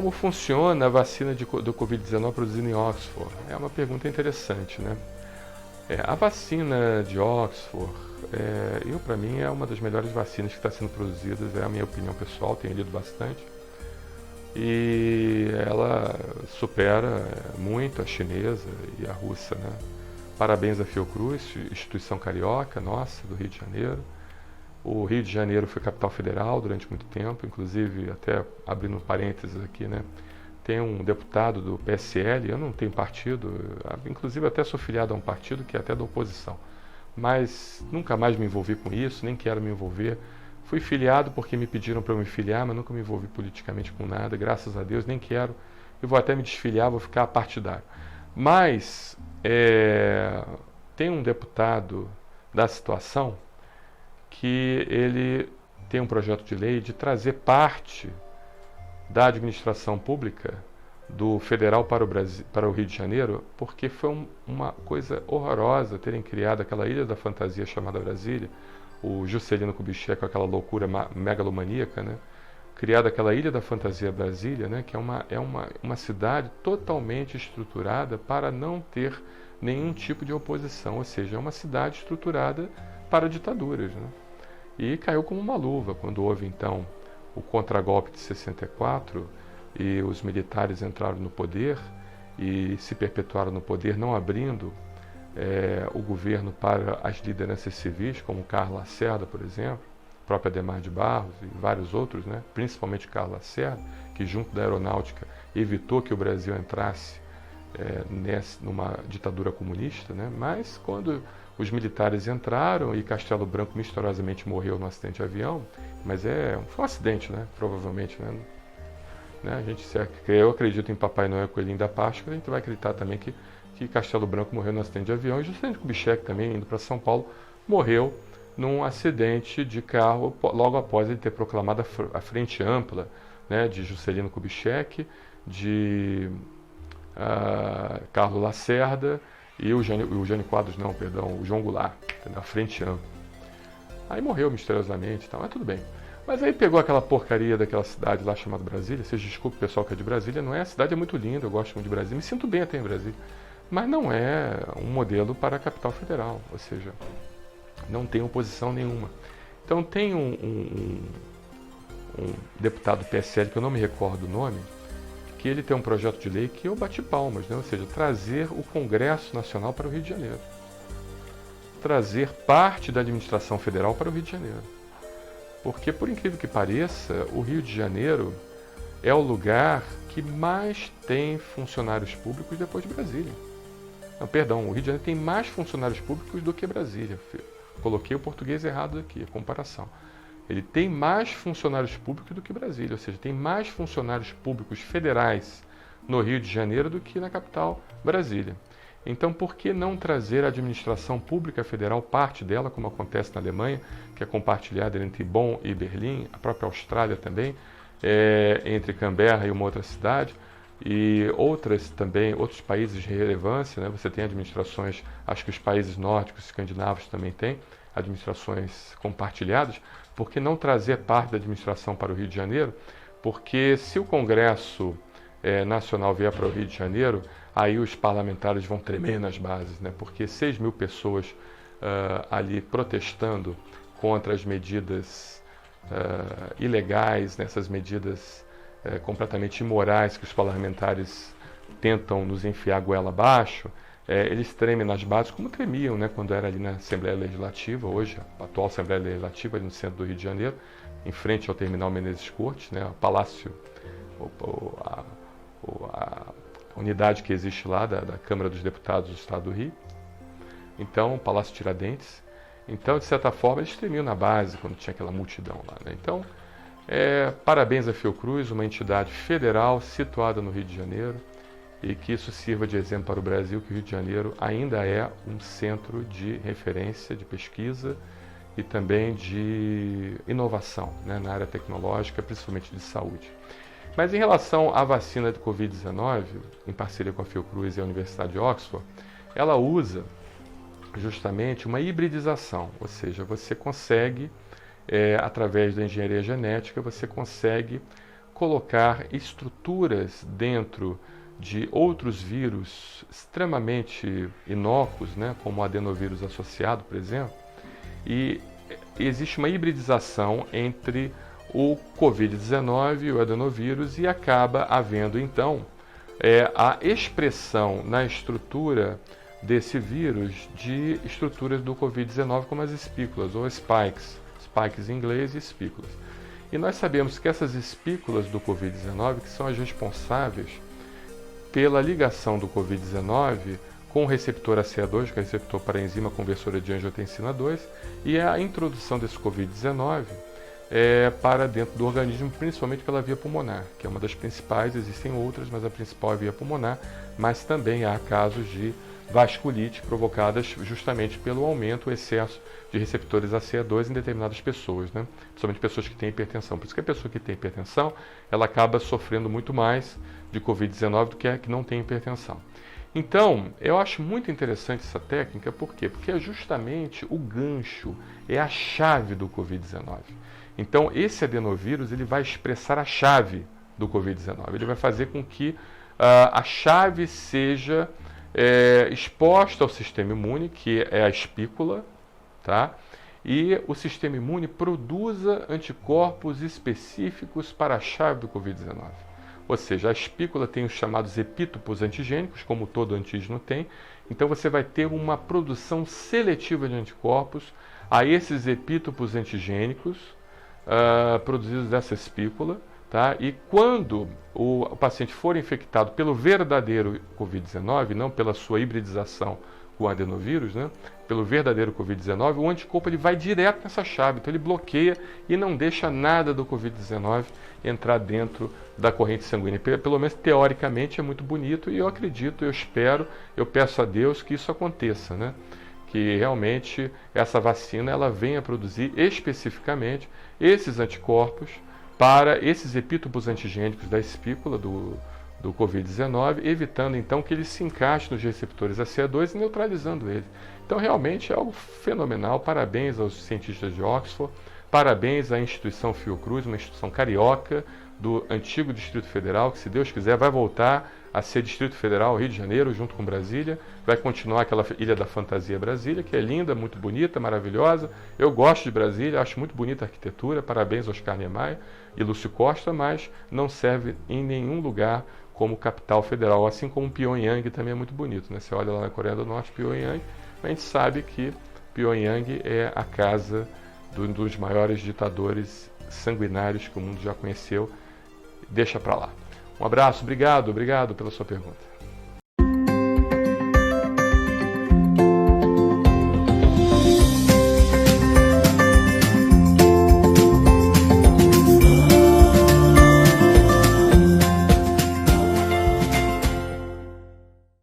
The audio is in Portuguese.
como funciona a vacina do Covid-19 produzida em Oxford? É uma pergunta interessante, né? A vacina de Oxford, para mim, é uma das melhores vacinas que está sendo produzida, é a minha opinião pessoal, tenho lido bastante. E ela supera muito a chinesa e a russa, né? Parabéns à Fiocruz, instituição carioca, nossa, do Rio de Janeiro. O Rio de Janeiro foi capital federal durante muito tempo, inclusive, até abrindo parênteses aqui, né? Tem um deputado do PSL, eu não tenho partido, inclusive até sou filiado a um partido que é até da oposição, mas nunca mais me envolvi com isso, nem quero me envolver. Fui filiado porque me pediram para eu me filiar, mas nunca me envolvi politicamente com nada, graças a Deus, nem quero. Eu vou até me desfiliar, vou ficar partidário. Mas tem um deputado da situação que ele tem um projeto de lei de trazer parte da administração pública do federal para o Brasil, para o Rio de Janeiro, porque foi uma coisa horrorosa terem criado aquela ilha da fantasia chamada Brasília, o Juscelino Kubitschek com aquela loucura megalomaníaca, né? Criado aquela ilha da fantasia Brasília, né? Que é uma cidade totalmente estruturada para não ter nenhum tipo de oposição, ou seja, é uma cidade estruturada para ditaduras, né? E caiu como uma luva quando houve então o contragolpe de 64 e os militares entraram no poder e se perpetuaram no poder, não abrindo o governo para as lideranças civis, como Carlos Lacerda, por exemplo, próprio Adhemar de Barros e vários outros, né? Principalmente Carlos Lacerda, que junto da aeronáutica evitou que o Brasil entrasse numa ditadura comunista, né? Mas quando os militares entraram e Castelo Branco misteriosamente morreu num acidente de avião, mas foi um acidente, né? Provavelmente, né? Eu acredito em Papai Noel e Coelhinho da Páscoa, a gente vai acreditar também que Castelo Branco morreu num acidente de avião e Juscelino Kubitschek também, indo para São Paulo, morreu num acidente de carro logo após ele ter proclamado a Frente Ampla, né? De Juscelino Kubitschek, de Carlos Lacerda e o Jânio Quadros, não, perdão, o João Goulart, a Frente Ampla. Aí morreu misteriosamente, mas tudo bem. Mas aí pegou aquela porcaria daquela cidade lá chamada Brasília, vocês desculpem o pessoal que é de Brasília, não é? A cidade é muito linda, eu gosto muito de Brasília, me sinto bem até em Brasília, mas não é um modelo para a capital federal, ou seja, não tem oposição nenhuma. Então tem um deputado do PSL, que eu não me recordo o nome, que ele tem um projeto de lei que eu bati palmas, né? Ou seja, trazer o Congresso Nacional para o Rio de Janeiro. Trazer parte da administração federal para o Rio de Janeiro. Porque, por incrível que pareça, o Rio de Janeiro é o lugar que mais tem funcionários públicos depois de Brasília. Não, perdão, o Rio de Janeiro tem mais funcionários públicos do que Brasília. Coloquei o português errado aqui, a comparação. Ele tem mais funcionários públicos do que Brasília, ou seja, tem mais funcionários públicos federais no Rio de Janeiro do que na capital, Brasília. Então, por que não trazer a administração pública federal, parte dela, como acontece na Alemanha, que é compartilhada entre Bonn e Berlim, a própria Austrália também, entre Canberra e uma outra cidade, e outras também, outros países de relevância, né? Você tem administrações, acho que os países nórdicos, escandinavos também têm administrações compartilhadas. Por que não trazer parte da administração para o Rio de Janeiro? Porque se o Congresso Nacional vier para o Rio de Janeiro, aí os parlamentares vão tremer nas bases, né? Porque 6 mil pessoas ali protestando contra as medidas ilegais, nessas medidas completamente imorais que os parlamentares tentam nos enfiar a goela abaixo, eles tremem nas bases como tremiam, né, quando era ali na Assembleia Legislativa, hoje a atual Assembleia Legislativa, ali no centro do Rio de Janeiro, em frente ao Terminal Menezes Cortes, né, o Palácio, a unidade que existe lá da Câmara dos Deputados do Estado do Rio, então o Palácio Tiradentes. Então, de certa forma, eles tremiam na base quando tinha aquela multidão lá, né? Então, parabéns à Fiocruz, uma entidade federal situada no Rio de Janeiro, e que isso sirva de exemplo para o Brasil, que o Rio de Janeiro ainda é um centro de referência, de pesquisa e também de inovação, né, na área tecnológica, principalmente de saúde. Mas em relação à vacina de Covid-19, em parceria com a Fiocruz e a Universidade de Oxford, ela usa justamente uma hibridização, ou seja, você consegue, através da engenharia genética, você consegue colocar estruturas dentro de outros vírus extremamente inócuos, né, como o adenovírus associado, por exemplo, e existe uma hibridização entre o Covid-19 e o adenovírus e acaba havendo, então, a expressão na estrutura desse vírus de estruturas do Covid-19 como as espículas ou spikes em inglês e espículas. E nós sabemos que essas espículas do Covid-19 que são as responsáveis pela ligação do Covid-19 com o receptor ACE2, que é o receptor para a enzima conversora de angiotensina 2, e a introdução desse Covid-19 para dentro do organismo, principalmente pela via pulmonar, que é uma das principais, existem outras, mas a principal é a via pulmonar, mas também há casos de vasculite provocadas justamente pelo aumento, o excesso de receptores ACE2 em determinadas pessoas, né? Principalmente pessoas que têm hipertensão. Por isso que a pessoa que tem hipertensão, ela acaba sofrendo muito mais de Covid-19 do que a que não tem hipertensão. Então, eu acho muito interessante essa técnica, por quê? Porque é justamente o gancho, é a chave do Covid-19. Então, esse adenovírus ele vai expressar a chave do Covid-19. Ele vai fazer com que a chave seja exposta ao sistema imune, que é a espícula, tá? E o sistema imune produza anticorpos específicos para a chave do Covid-19. Ou seja, a espícula tem os chamados epítopos antigênicos, como todo antígeno tem. Então você vai ter uma produção seletiva de anticorpos a esses epítopos antigênicos produzidos dessa espícula. Tá? E quando o paciente for infectado pelo verdadeiro Covid-19, não pela sua hibridização com o adenovírus, né? Pelo verdadeiro Covid-19, o anticorpo ele vai direto nessa chave, então ele bloqueia e não deixa nada do Covid-19 entrar dentro da corrente sanguínea. Pelo menos teoricamente é muito bonito e eu acredito, eu espero, eu peço a Deus que isso aconteça, né? Que realmente essa vacina ela venha produzir especificamente esses anticorpos para esses epítopos antigênicos da espícula do Covid-19, evitando então que ele se encaixe nos receptores ACE2 e neutralizando ele. Então realmente é algo fenomenal, parabéns aos cientistas de Oxford, parabéns à instituição Fiocruz, uma instituição carioca do antigo Distrito Federal, que se Deus quiser vai voltar a ser Distrito Federal, Rio de Janeiro, junto com Brasília, vai continuar aquela Ilha da Fantasia Brasília, que é linda, muito bonita, maravilhosa. Eu gosto de Brasília, acho muito bonita a arquitetura, parabéns aos Oscar Niemeyer e Lúcio Costa, mas não serve em nenhum lugar como capital federal, assim como Pyongyang também é muito bonito, né? Você olha lá na Coreia do Norte, Pyongyang, a gente sabe que Pyongyang é a casa dos maiores ditadores sanguinários que o mundo já conheceu. Deixa para lá. Um abraço, obrigado pela sua pergunta.